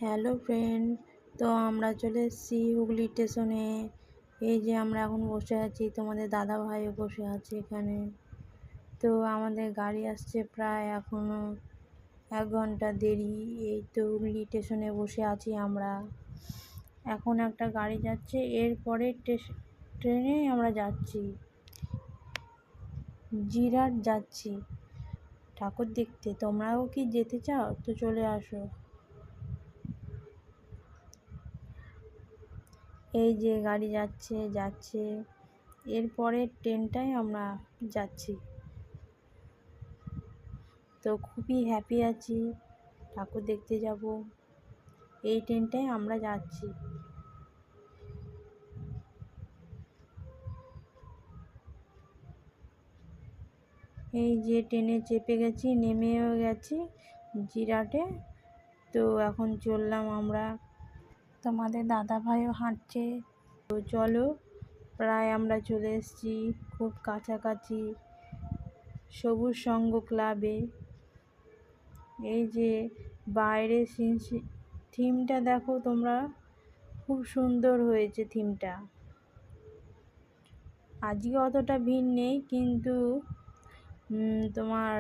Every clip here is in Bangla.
হ্যালো ফ্রেন্ড, তো আমরা চলে এসেছি হুগলি স্টেশনে। এই যে আমরা এখন বসে আছি, তোমাদের দাদা ভাইও বসে আছে এখানে। তো আমাদের গাড়ি আসছে প্রায় এখনো 1 ঘন্টা দেরি। এই তো হুগলি স্টেশনে বসে আছি আমরা। এখন একটা গাড়ি যাচ্ছে, এরপরে ট্রেনে আমরা যাচ্ছি, জিরাট যাচ্ছি ঠাকুর দেখতে। তোমরাও কি যেতে চাও? তো চলে আসো। এই যে গাড়ি যাচ্ছে এরপরের ট্রেনটায় আমরা যাচ্ছি। তো খুবই হ্যাপি আছি, ঠাকুর দেখতে যাব। এই ট্রেনটায় আমরা যাচ্ছি। এই যে ট্রেনে চেপে গেছি, নেমেও গেছি জিরাটে। তো এখন চললাম আমরা, তোমাদের দাদা ভাইও হাঁটছে। তো চলো, প্রায় আমরা চলে এসেছি খুব কাছাকাছি সবুজ সংঘ ক্লাবে। এই যে বাইরে থিমটা দেখো তোমরা, খুব সুন্দর হয়েছে থিমটা। আজকে অতটা ভিড় নেই, কিন্তু তোমার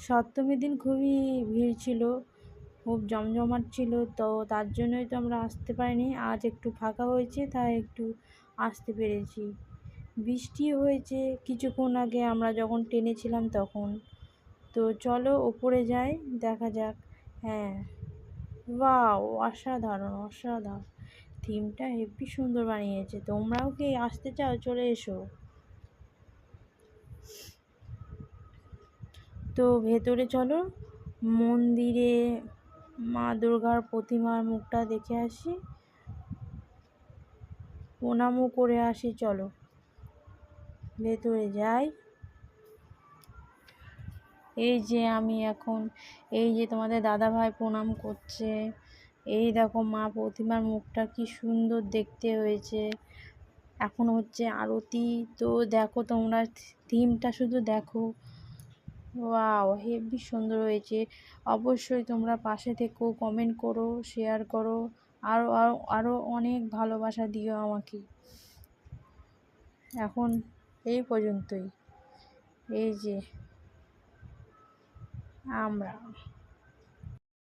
সপ্তমীর দিন খুবই ভিড় ছিল, খুব জমজমাট ছিল। তো তার জন্যই তো আমরা আসতে পারিনি। আজ একটু ফাঁকা হয়েছে, তাই একটু আসতে পেরেছি। বৃষ্টি হয়েছে কিছুক্ষণ আগে আমরা যখন ট্রেনে ছিলাম তখন। তো চলো ওপরে যাই, দেখা যাক। হ্যাঁ, ওয়াও, অসাধারণ অসাধারণ, থিমটা হেবি সুন্দর বানিয়েছে। তোমরাও কি আসতে চাও? চলে এসো। তো ভেতরে চলো, মন্দিরে মা দুর্গার প্রতিমার মুখটা দেখে আসি, প্রণামও করে আসি। চলো ভেতরে যাই। এই যে আমি এখন, এই যে তোমাদের দাদা ভাই প্রণাম করছে। এই দেখো মা প্রতিমার মুখটা কি সুন্দর দেখতে হয়েছে। এখন হচ্ছে আরতি। তো দেখো তোমরা, থিমটা শুধু দেখো, ওয়াও, হেবি সুন্দর হয়েছে। অবশ্যই তোমরা পাশে থেকো, কমেন্ট করো, শেয়ার করো, আরও আরও আরও অনেক ভালোবাসা দিও আমাকে। এখন এই পর্যন্তই। এই যে আমরা